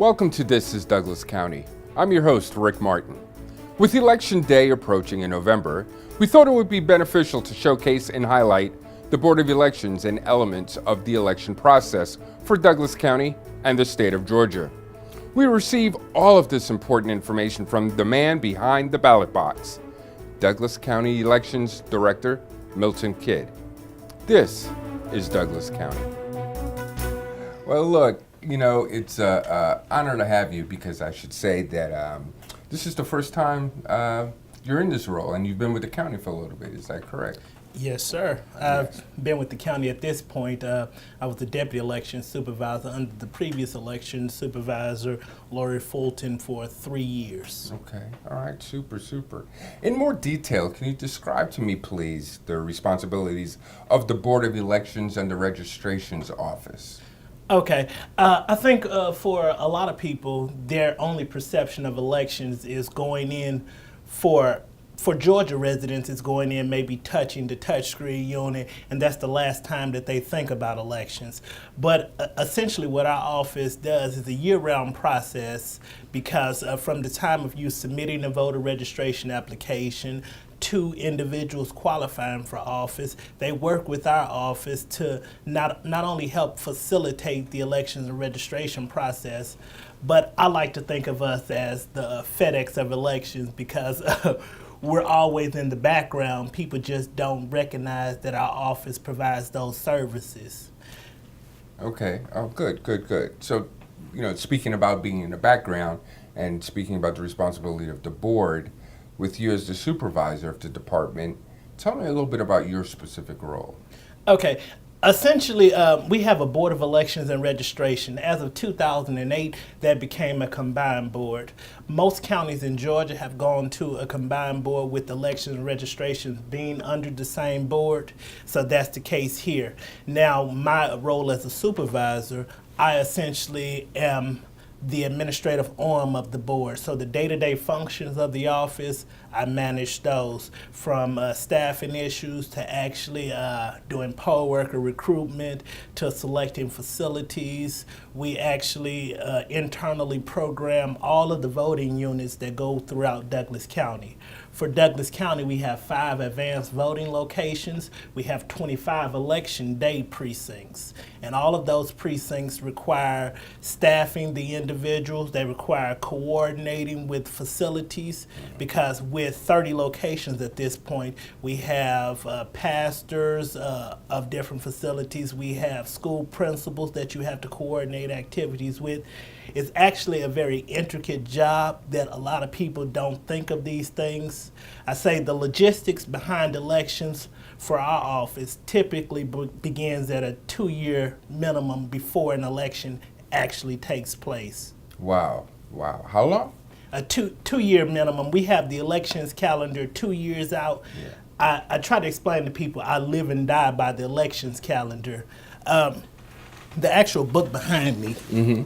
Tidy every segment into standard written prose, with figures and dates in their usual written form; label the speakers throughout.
Speaker 1: Welcome to This is Douglas County. I'm your host, Rick Martin. With Election Day approaching in November, we thought it would be beneficial to showcase and highlight the Board of Elections and elements of the election process for Douglas County and the state of Georgia. We receive all of this important information from the man behind the ballot box, Douglas County Elections Director Milton Kidd. This is Douglas County. Well, look, it's an honor to have you because I should say that this is the first time you're in this role and you've been with the county for a little bit. Is that correct?
Speaker 2: Yes, sir. I've been with the county at this point. I was the deputy election supervisor under the previous election supervisor, Lori Fulton, for 3 years.
Speaker 1: Okay. All right. Super. In more detail, can you describe to me, please, the responsibilities of the Board of Elections and the Registrations Office?
Speaker 2: Okay. I think for a lot of people, their only perception of elections is going in for Georgia residents, is going in maybe touching the touchscreen unit, and that's the last time that they think about elections. But essentially what our office does is a year-round process because from the time of you submitting a voter registration application to individuals qualifying for office, they work with our office to not only help facilitate the elections and registration process, but I like to think of us as the FedEx of elections because we're always in the background. People just don't recognize that our office provides those services.
Speaker 1: Okay. Oh, good. So, speaking about being in the background and speaking about the responsibility of the board, with you as the supervisor of the department, tell me a little bit about your specific role.
Speaker 2: Okay. Essentially, we have a Board of Elections and Registration. As of 2008, that became a combined board. Most counties in Georgia have gone to a combined board with elections and registrations being under the same board, so that's the case here. Now, my role as a supervisor, I essentially am the administrative arm of the board. So the day-to-day functions of the office, I manage those from staffing issues to actually doing poll worker recruitment to selecting facilities. We actually internally program all of the voting units that go throughout Douglas County. For Douglas County, we have 5 advanced voting locations. We have 25 election day precincts. And all of those precincts require staffing the individuals. They require coordinating with facilities because with 30 locations at this point, we have pastors of different facilities. We have school principals that you have to coordinate activities with. It's actually a very intricate job that a lot of people don't think of these things. I say the logistics behind elections for our office typically begins at a 2-year minimum before an election actually takes place.
Speaker 1: Wow. How long?
Speaker 2: A two-year minimum. We have the elections calendar 2 years out. Yeah. I try to explain to people I live and die by the elections calendar. The actual book behind me. Mm-hmm.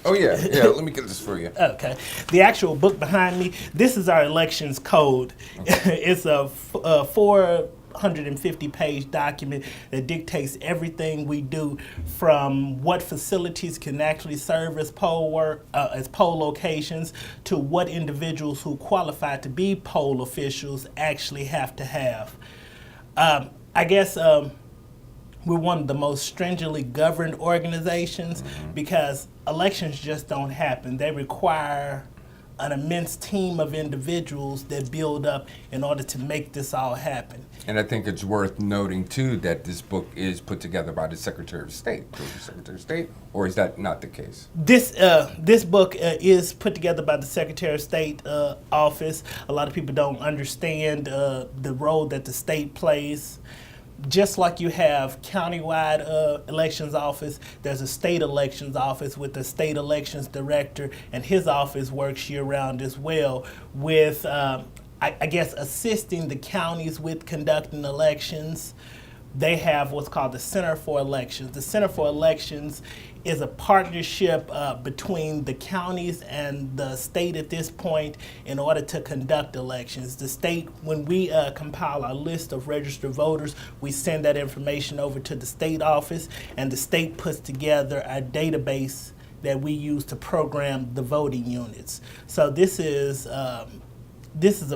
Speaker 1: Oh, yeah, let me get this for you.
Speaker 2: Okay. The actual book behind me, this is our elections code. Okay. It's a 450-page document that dictates everything we do from what facilities can actually serve as poll locations to what individuals who qualify to be poll officials actually have to have. I guess we're one of the most stringently governed organizations because elections just don't happen. They require an immense team of individuals that build up in order to make this all happen.
Speaker 1: And I think it's worth noting, too, that this book is put together by the Secretary of State, Georgia Secretary of State, or is that not the case?
Speaker 2: This book is put together by the Secretary of State office. A lot of people don't understand the role that the state plays. Just like you have countywide elections office, there's a state elections office with the state elections director, and his office works year-round as well with, I guess, assisting the counties with conducting elections. They have what's called the Center for Elections. The Center for Elections is a partnership between the counties and the state at this point in order to conduct elections. The state, when we compile our list of registered voters, we send that information over to the state office, and the state puts together a database that we use to program the voting units. So this is a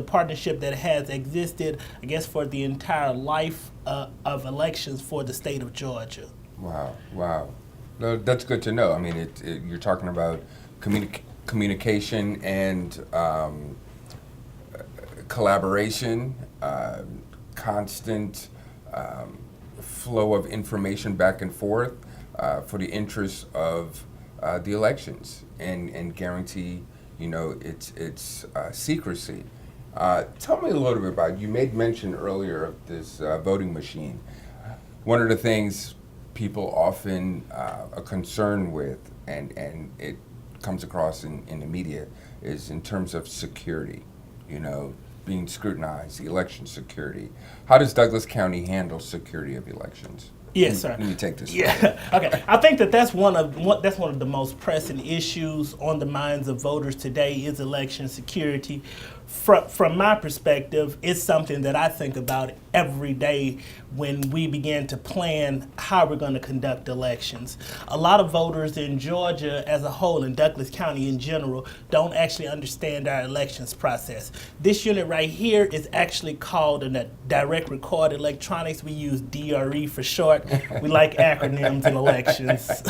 Speaker 2: partnership that has existed, I guess, for the entire life of elections for the state of Georgia.
Speaker 1: Wow, wow. No, that's good to know. I mean, you're talking about communication and collaboration, constant flow of information back and forth for the interests of the elections, and guarantee, its secrecy. Tell me a little bit about, you made mention earlier of this voting machine. One of the things people often are concerned with, and it comes across in the media, is in terms of security, being scrutinized, the election security. How does Douglas County handle security of elections?
Speaker 2: Yes, sir.
Speaker 1: Let me take this.
Speaker 2: Yeah. Okay. I think that's one of the most pressing issues on the minds of voters today is election security. From my perspective, it's something that I think about every day when we begin to plan how we're going to conduct elections. A lot of voters in Georgia as a whole and Douglas County in general don't actually understand our elections process. This unit right here is actually called a direct record electronics. We use DRE for short. We like acronyms in elections.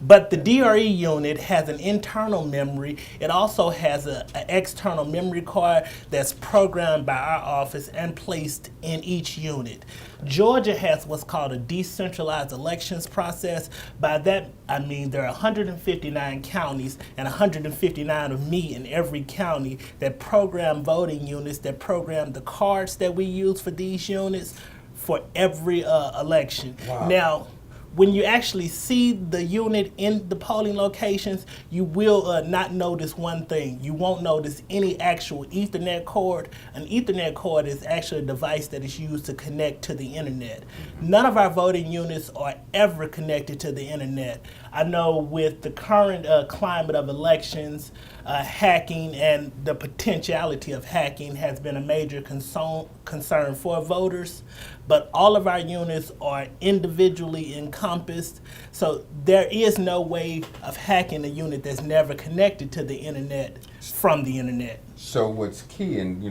Speaker 2: But the DRE unit has an internal memory. It also has an external memory card that's programmed by our office and placed in each unit. Georgia has what's called a decentralized elections process. By that, I mean there are 159 counties and 159 of me in every county that program voting units, that program the cards that we use for these units for every election.
Speaker 1: Wow.
Speaker 2: Now, when you actually see the unit in the polling locations, you will not notice one thing. You won't notice any actual Ethernet cord. An Ethernet cord is actually a device that is used to connect to the internet. None of our voting units are ever connected to the internet. I know with the current climate of elections, hacking and the potentiality of hacking has been a major concern for voters, but all of our units are individually encompassed, so there is no way of hacking a unit that's never connected to the internet from the internet.
Speaker 1: So what's key, and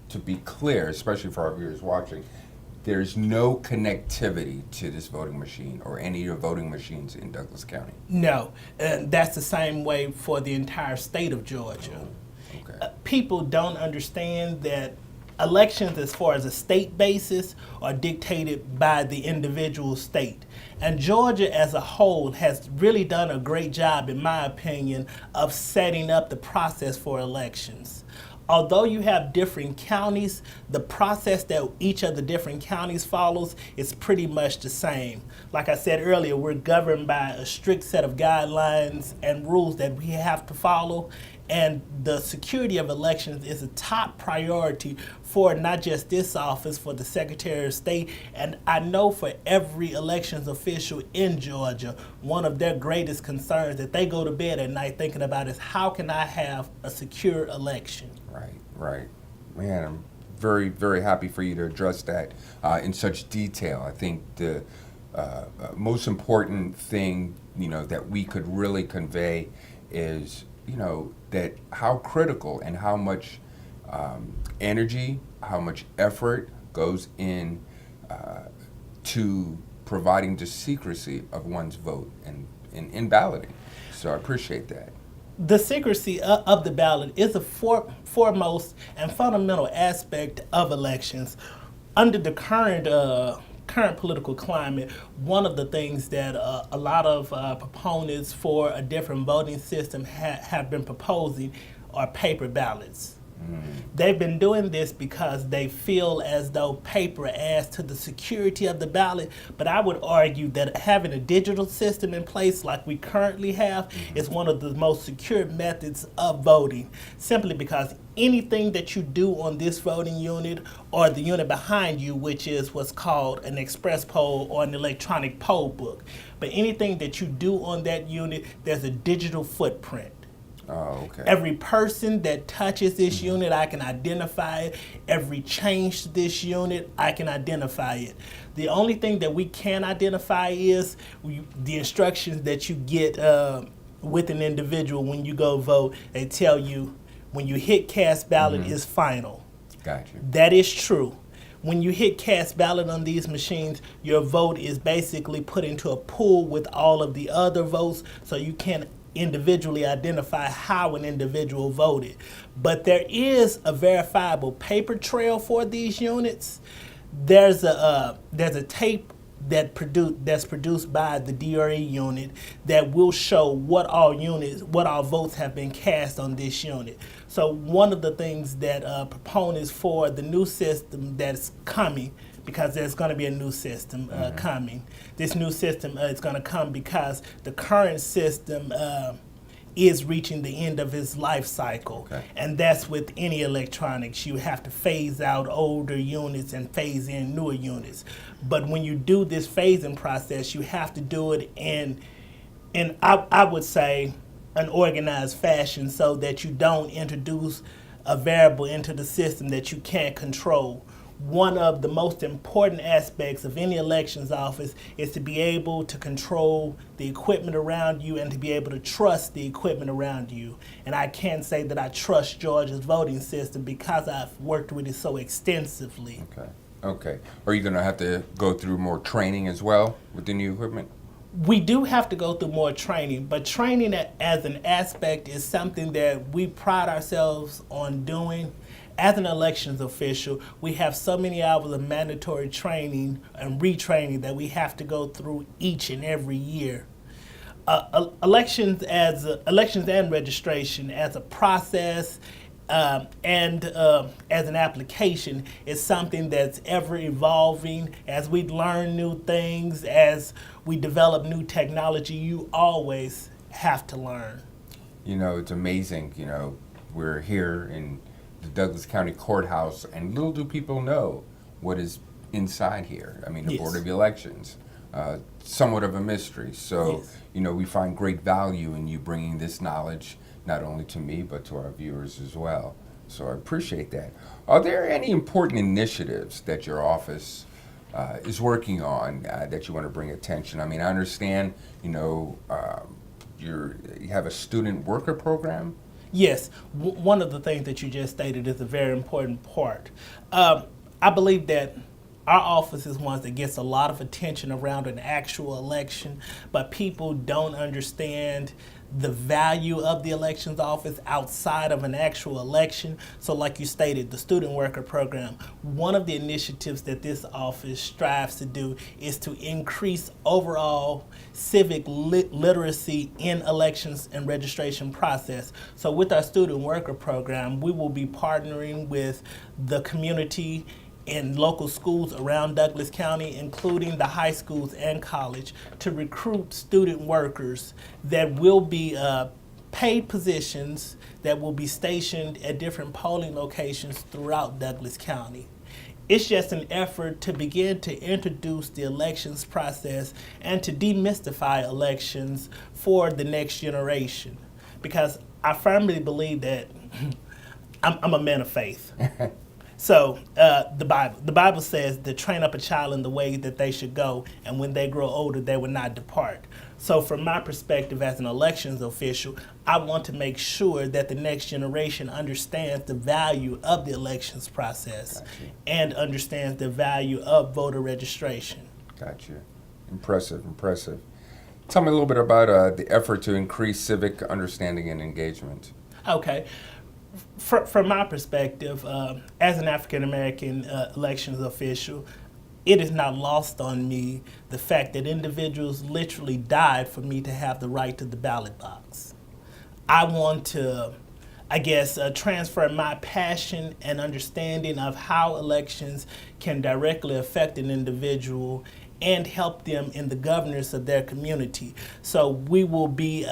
Speaker 1: to be clear, especially for our viewers watching, there's no connectivity to this voting machine or any of the voting machines in Douglas County.
Speaker 2: No, and that's the same way for the entire state of Georgia.
Speaker 1: Okay.
Speaker 2: People don't understand that elections as far as a state basis are dictated by the individual state. And Georgia as a whole has really done a great job, in my opinion, of setting up the process for elections. Although you have different counties, the process that each of the different counties follows is pretty much the same. Like I said earlier, we're governed by a strict set of guidelines and rules that we have to follow. And the security of elections is a top priority for not just this office, for the Secretary of State, and I know for every elections official in Georgia, one of their greatest concerns that they go to bed at night thinking about is how can I have a secure election?
Speaker 1: Right. Man, I'm very, very happy for you to address that in such detail. I think the most important thing, that we could really convey is, that how critical and how much energy, how much effort goes in to providing the secrecy of one's vote and in balloting. So I appreciate that.
Speaker 2: The secrecy of the ballot is a foremost and fundamental aspect of elections. Under the current political climate, one of the things that a lot of proponents for a different voting system have been proposing are paper ballots. They've been doing this because they feel as though paper adds to the security of the ballot, but I would argue that having a digital system in place like we currently have is one of the most secure methods of voting, simply because anything that you do on this voting unit or the unit behind you, which is what's called an express poll or an electronic poll book, but anything that you do on that unit, there's a digital footprint.
Speaker 1: Oh, okay.
Speaker 2: Every person that touches this unit, I can identify it. Every change to this unit, I can identify it. The only thing that we can identify is the instructions that you get with an individual when you go vote. They tell you when you hit cast ballot is final.
Speaker 1: Gotcha.
Speaker 2: That is true. When you hit cast ballot on these machines, your vote is basically put into a pool with all of the other votes, so you can individually identify how an individual voted. But there is a verifiable paper trail for these units. There's a tape that's produced by the DRE unit that will show what all votes have been cast on this unit. So one of the things that proponents for the new system that's coming, because there's going to be a new system coming. This new system is going to come because the current system is reaching the end of its life cycle.
Speaker 1: Okay.
Speaker 2: And that's with any electronics. You have to phase out older units and phase in newer units. But when you do this phasing process, you have to do it in I would say, an organized fashion, so that you don't introduce a variable into the system that you can't control. One of the most important aspects of any elections office is to be able to control the equipment around you and to be able to trust the equipment around you. And I can say that I trust Georgia's voting system because I've worked with it so extensively.
Speaker 1: Okay. Are you going to have to go through more training as well with the new equipment?
Speaker 2: We do have to go through more training, but training as an aspect is something that we pride ourselves on doing. As an elections official, we have so many hours of mandatory training and retraining that we have to go through each and every year. Elections and registration as a process and as an application is something that's ever evolving. As we learn new things, as we develop new technology, you always have to learn.
Speaker 1: You know, it's amazing. You know, we're here in the Douglas County Courthouse, and little do people know what is inside here. I mean, the
Speaker 2: Yes.
Speaker 1: Board of Elections, somewhat of a mystery. So,
Speaker 2: Yes.
Speaker 1: you know, we find great value in you bringing this knowledge, not only to me, but to our viewers as well. So I appreciate that. Are there any important initiatives that your office is working on that you want to bring attention? I mean, I understand, you know, you have a student worker program.
Speaker 2: Yes, one of the things that you just stated is a very important part. I believe that our office is one that gets a lot of attention around an actual election, but people don't understand the value of the elections office outside of an actual election. So like you stated, the student worker program, one of the initiatives that this office strives to do is to increase overall civic literacy in elections and registration process. So with our student worker program, we will be partnering with the community in local schools around Douglas County, including the high schools and college, to recruit student workers that will be paid positions that will be stationed at different polling locations throughout Douglas County. It's just an effort to begin to introduce the elections process and to demystify elections for the next generation. Because I firmly believe that I'm a man of faith. So the Bible says to train up a child in the way that they should go, and when they grow older, they will not depart. So from my perspective as an elections official, I want to make sure that the next generation understands the value of the elections process and understands the value of voter registration.
Speaker 1: Gotcha. Impressive. Tell me a little bit about the effort to increase civic understanding and engagement.
Speaker 2: Okay. From my perspective, as an African American elections official, it is not lost on me the fact that individuals literally died for me to have the right to the ballot box. I want to, transfer my passion and understanding of how elections can directly affect an individual and help them in the governance of their community. So we will be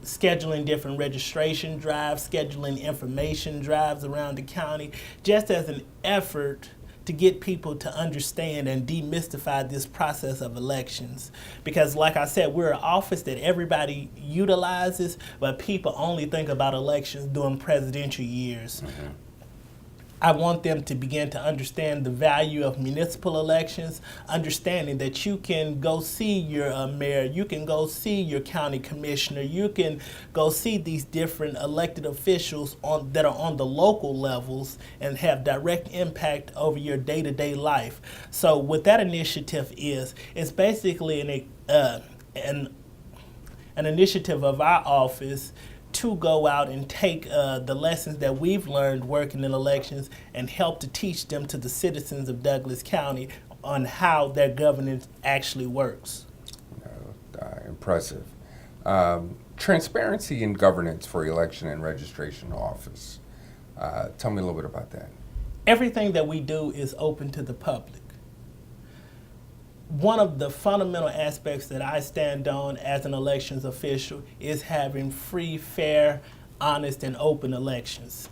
Speaker 2: scheduling different registration drives, scheduling information drives around the county, just as an effort to get people to understand and demystify this process of elections. Because like I said, we're an office that everybody utilizes, but people only think about elections during presidential years. I want them to begin to understand the value of municipal elections, understanding that you can go see your mayor, you can go see your county commissioner, you can go see these different elected officials that are on the local levels and have direct impact over your day-to-day life. So what that initiative is, it's basically an initiative of our office to go out and take the lessons that we've learned working in elections and help to teach them to the citizens of Douglas County on how their governance actually works.
Speaker 1: Impressive. Transparency in governance for election and registration office. Tell me a little bit about that.
Speaker 2: Everything that we do is open to the public. One of the fundamental aspects that I stand on as an elections official is having free, fair, honest, and open elections.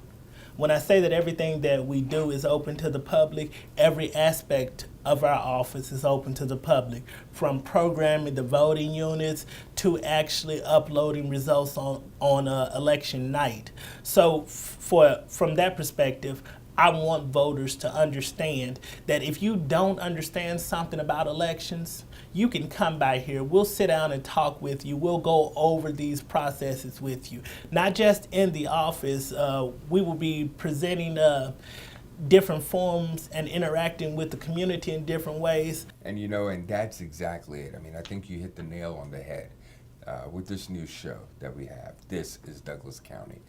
Speaker 2: When I say that everything that we do is open to the public, every aspect of our office is open to the public, from programming the voting units to actually uploading results on election night. So from that perspective, I want voters to understand that if you don't understand something about elections, you can come by here. We'll sit down and talk with you. We'll go over these processes with you. Not just in the office, we will be presenting different forms and interacting with the community in different ways.
Speaker 1: And and that's exactly it. I mean, I think you hit the nail on the head with this new show that we have. This is Douglas County.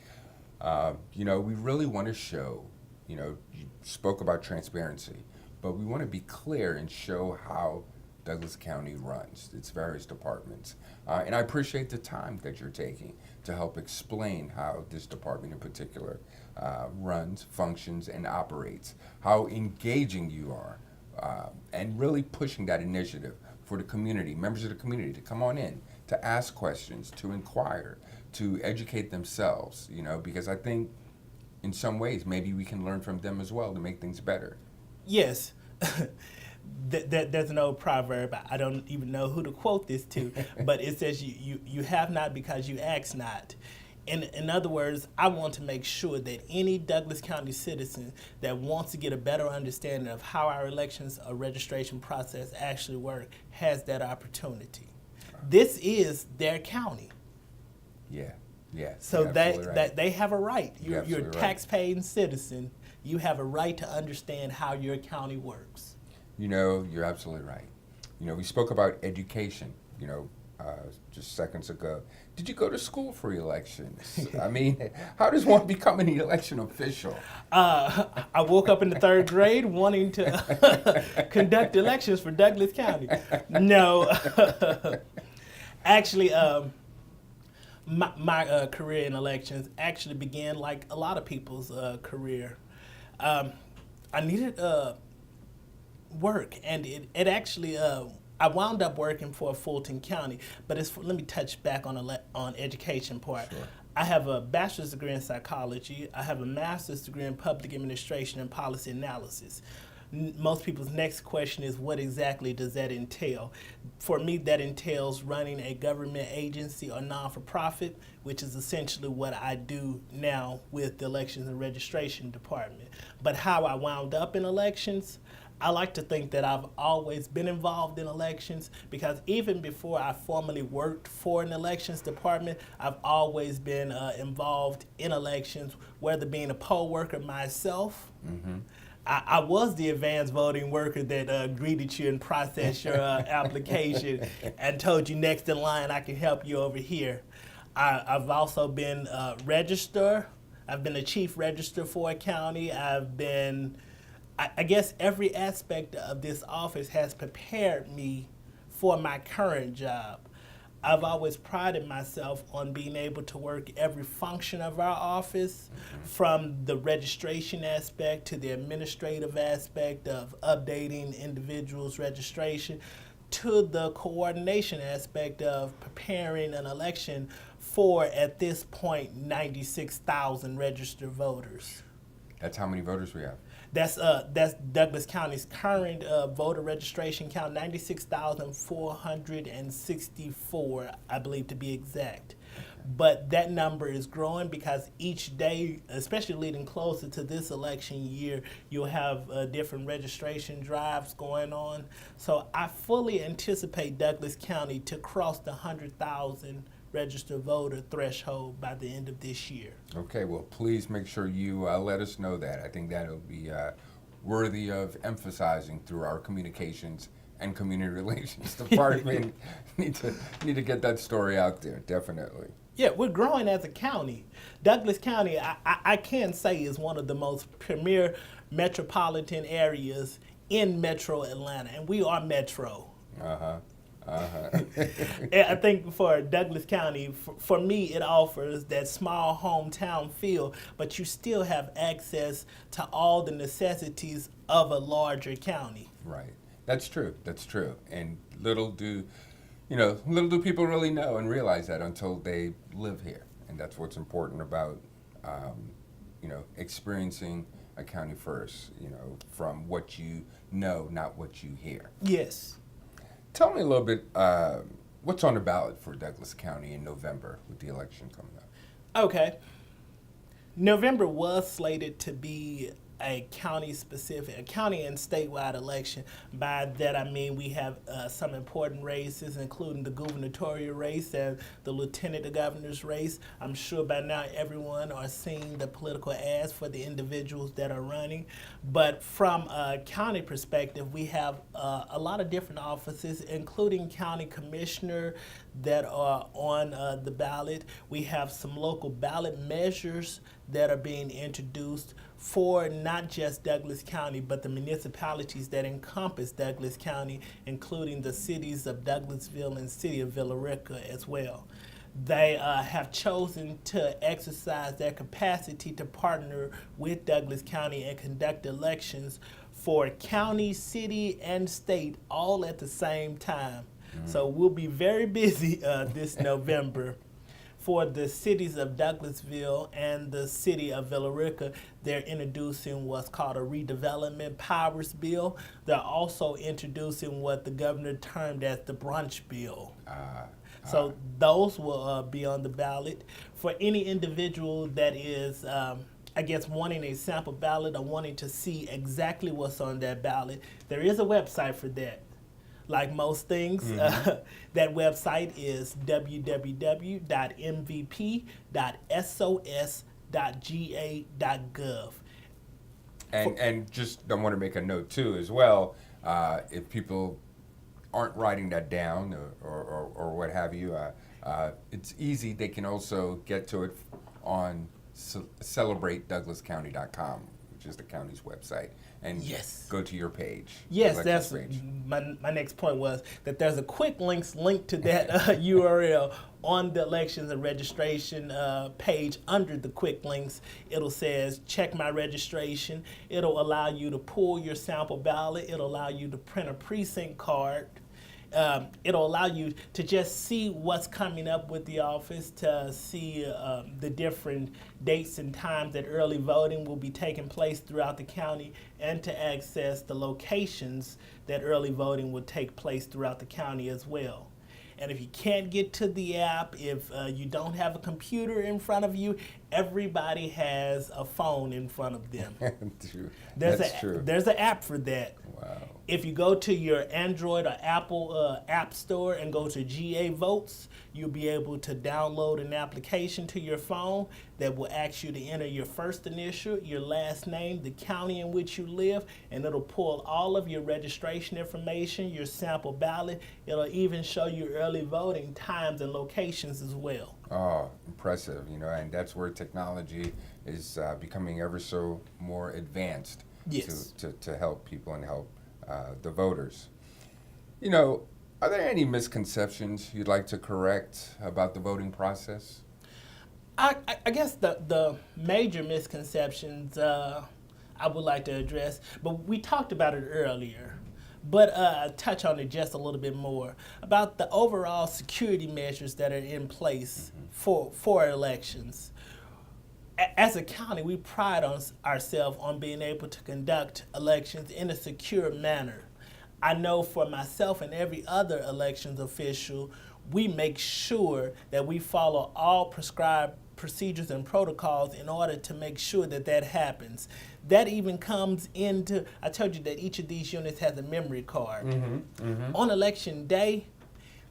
Speaker 1: We really want to show, you spoke about transparency, but we want to be clear and show how Douglas County runs its various departments. And I appreciate the time that you're taking to help explain how this department in particular runs, functions, and operates, how engaging you are, and really pushing that initiative for the community, members of the community, to come on in, to ask questions, to inquire, to educate themselves, because I think in some ways maybe we can learn from them as well to make things better.
Speaker 2: Yes. There's an old proverb, I don't even know who to quote this to, but it says you have not because you ask not. In other words, I want to make sure that any Douglas County citizen that wants to get a better understanding of how our elections or registration process actually work has that opportunity. This is their county.
Speaker 1: Yeah.
Speaker 2: So they have a right. You're a tax-paying citizen. You have a right to understand how your county works.
Speaker 1: You're absolutely right. We spoke about education, just seconds ago. Did you go to school for elections? I mean, how does one become an election official?
Speaker 2: I woke up in the third grade wanting to conduct elections for Douglas County. No. Actually, my career in elections actually began like a lot of people's career. I needed work, and it actually I wound up working for Fulton County. But let me touch back on education part.
Speaker 1: Sure.
Speaker 2: I have a bachelor's degree in psychology. I have a master's degree in public administration and policy analysis. Most people's next question is, what exactly does that entail? For me, that entails running a government agency or non-for-profit, which is essentially what I do now with the Elections and Registration Department. But how I wound up in elections, I like to think that I've always been involved in elections, because even before I formally worked for an elections department, I've always been involved in elections, whether being a poll worker myself. Mm-hmm. I was the advanced voting worker that greeted you and processed your application and told you next in line, I can help you over here. I've also been a registrar. I've been a chief registrar for a county. I guess every aspect of this office has prepared me for my current job. I've always prided myself on being able to work every function of our office, from the registration aspect to the administrative aspect of updating individuals' registration, to the coordination aspect of preparing an election for, at this point, 96,000 registered voters.
Speaker 1: That's how many voters we have?
Speaker 2: That's Douglas County's current voter registration count, 96,464, I believe, to be exact. but that number is growing because each day, especially leading closer to this election year, you'll have different registration drives going on. So I fully anticipate Douglas County to cross the 100,000 registered voter threshold by the end of this year.
Speaker 1: Okay, well, please make sure you let us know that. I think that'll be worthy of emphasizing through our communications and community relations department. need to get that story out there, definitely.
Speaker 2: Yeah, we're growing as a county. Douglas County, I can say, is one of the most premier metropolitan areas in Metro Atlanta, and we are Metro. And I think for Douglas County, for me, it offers that small hometown feel, but you still have access to all the necessities of a larger county.
Speaker 1: Right. That's true. That's true. And little do people really know and realize that until they live here. And that's what's important about, experiencing a county first, from what you know, not what you hear.
Speaker 2: Yes.
Speaker 1: Tell me a little bit, what's on the ballot for Douglas County in November with the election coming up?
Speaker 2: Okay. November was slated to be a county and statewide election. By that I mean we have some important races, including the gubernatorial race and the lieutenant governor's race. I'm sure by now everyone are seeing the political ads for the individuals that are running. But from a county perspective, we have a lot of different offices, including county commissioner, that are on the ballot. We have some local ballot measures that are being introduced for not just Douglas County, but the municipalities that encompass Douglas County, including the cities of Douglasville and city of Villa Rica as well. They have chosen to exercise their capacity to partner with Douglas County and conduct elections for county, city, and state all at the same time. So we'll be very busy this November. For the cities of Douglasville and the city of Villa Rica, they're introducing what's called a redevelopment powers bill. They're also introducing what the governor termed as the brunch bill. So those will be on the ballot. For any individual that is wanting a sample ballot or wanting to see exactly what's on that ballot, there is a website for that. Like most things, that website is www.mvp.sos.ga.gov.
Speaker 1: And just I want to make a note too as well, if people aren't writing that down or what have you, it's easy. They can also get to it on celebratedouglascounty.com, which is the county's website, and go to your page.
Speaker 2: Yes, that's
Speaker 1: page.
Speaker 2: My next point was that there's a quick link to that URL on the elections and registration page. Under the quick links, it'll says check my registration. It'll allow you to pull your sample ballot. It'll allow you to print a precinct card. It'll allow you to just see what's coming up with the office, to see the different dates and times that early voting will be taking place throughout the county, and to access the locations that early voting will take place throughout the county as well. And if you can't get to the app, if you don't have a computer in front of you, everybody has a phone in front of them.
Speaker 1: True.
Speaker 2: That's
Speaker 1: true.
Speaker 2: There's an app for that.
Speaker 1: Wow.
Speaker 2: If you go to your Android or Apple App Store and go to GA Votes, you'll be able to download an application to your phone that will ask you to enter your first initial, your last name, the county in which you live, and it'll pull all of your registration information, your sample ballot. It'll even show you early voting times and locations as well.
Speaker 1: Oh, impressive, and that's where technology is becoming ever so more advanced.
Speaker 2: Yes.
Speaker 1: To help people and help the voters. Are there any misconceptions you'd like to correct about the voting process?
Speaker 2: I guess the major misconceptions I would like to address, but we talked about it earlier, but touch on it just a little bit more, about the overall security measures that are in place for elections. As a county, we pride ourselves on being able to conduct elections in a secure manner. I know for myself and every other elections official, we make sure that we follow all prescribed procedures and protocols in order to make sure that that happens. That even comes into, I told you that each of these units has a memory card. On election day,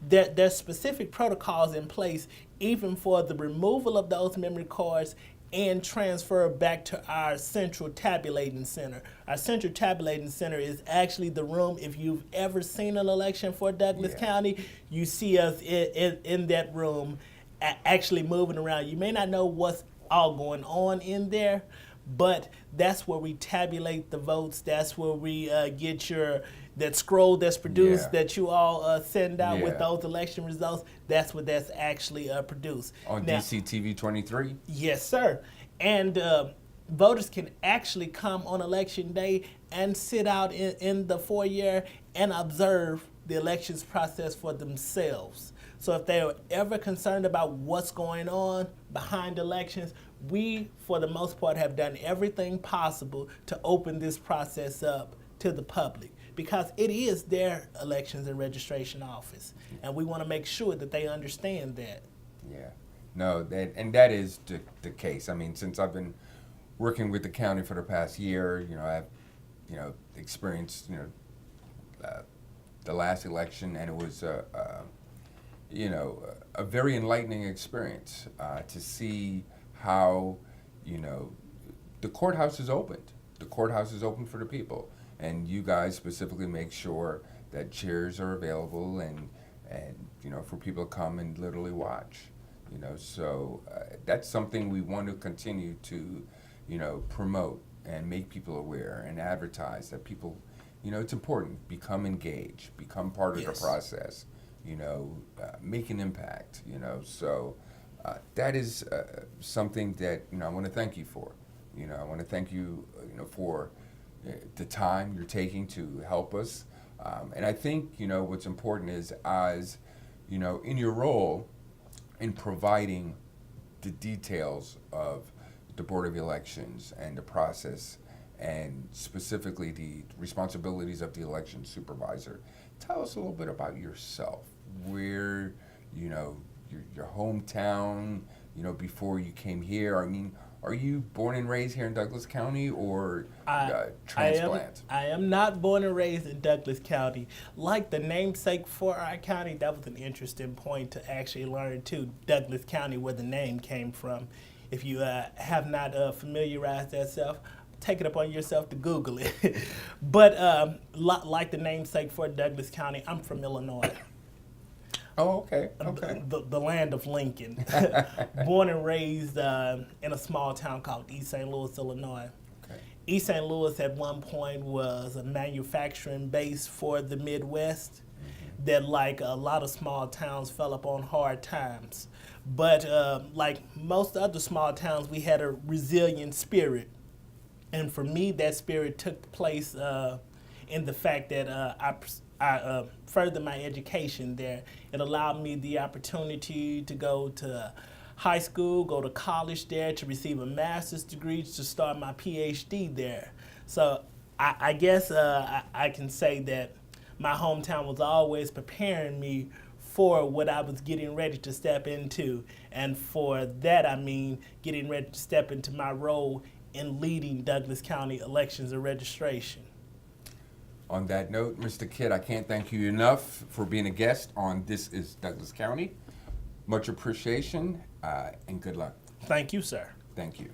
Speaker 2: there's specific protocols in place even for the removal of those memory cards and transfer back to our central tabulating center. Our central tabulating center is actually the room, if you've ever seen an election for Douglas County, you see us in that room actually moving around. You may not know what's all going on in there, but that's where we tabulate the votes. That's where we get that scroll that's produced that you all send out with those election results. That's what that's actually produced.
Speaker 1: On
Speaker 2: now,
Speaker 1: DCTV 23?
Speaker 2: Yes, sir. And voters can actually come on election day and sit out in the foyer and observe the elections process for themselves. So if they're ever concerned about what's going on behind elections, we, for the most part, have done everything possible to open this process up to the public because it is their elections and registration office. And we want to make sure that they understand that.
Speaker 1: Yeah. No, that is the case. I mean, since I've been working with the county for the past year, I've, experienced, the last election, and it was, a very enlightening experience to see how, the courthouse is opened. The courthouse is open for the people, and you guys specifically make sure that chairs are available and for people to come and literally watch. So that's something we want to continue to, promote and make people aware and advertise that people, it's important. Become engaged, become part of the process, make an impact, So that is something that, I want to thank you for. I want to thank you, for the time you're taking to help us. And I think, what's important is as, in your role in providing the details of the Board of Elections and the process and specifically the responsibilities of the election supervisor, tell us a little bit about yourself, where, your hometown, before you came here. I mean, are you born and raised here in Douglas County or transplant?
Speaker 2: I am not born and raised in Douglas County. Like the namesake for our county, that was an interesting point to actually learn too, Douglas County, where the name came from. If you have not familiarized yourself, take it upon yourself to Google it. But like the namesake for Douglas County, I'm from Illinois.
Speaker 1: Oh, okay. Okay.
Speaker 2: The land of Lincoln. Born and raised in a small town called East St. Louis, Illinois.
Speaker 1: Okay.
Speaker 2: East St. Louis at one point was a manufacturing base for the Midwest that, like a lot of small towns, fell upon hard times. But like most other small towns, we had a resilient spirit. And for me, that spirit took place in the fact that I furthered my education there. It allowed me the opportunity to go to high school, go to college there, to receive a master's degree, to start my PhD there. So I guess I can say that my hometown was always preparing me for what I was getting ready to step into. And for that, I mean getting ready to step into my role in leading Douglas County elections and registration.
Speaker 1: On that note, Mr. Kidd, I can't thank you enough for being a guest on This is Douglas County. Much appreciation and good luck.
Speaker 2: Thank you, sir.
Speaker 1: Thank you.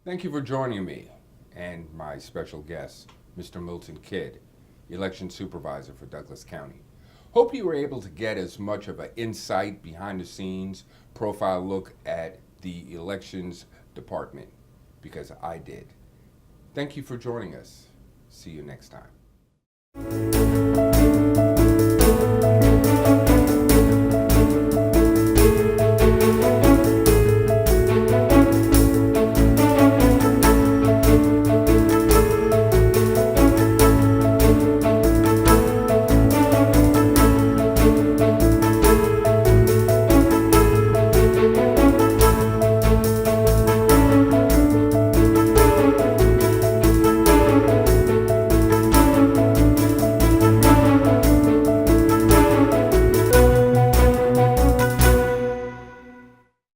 Speaker 1: Thank you for joining me and my special guest, Mr. Milton Kidd, Election Supervisor for Douglas County. Hope you were able to get as much of an insight, behind the scenes, profile look at the elections department, because I did. Thank you for joining us. See you next time.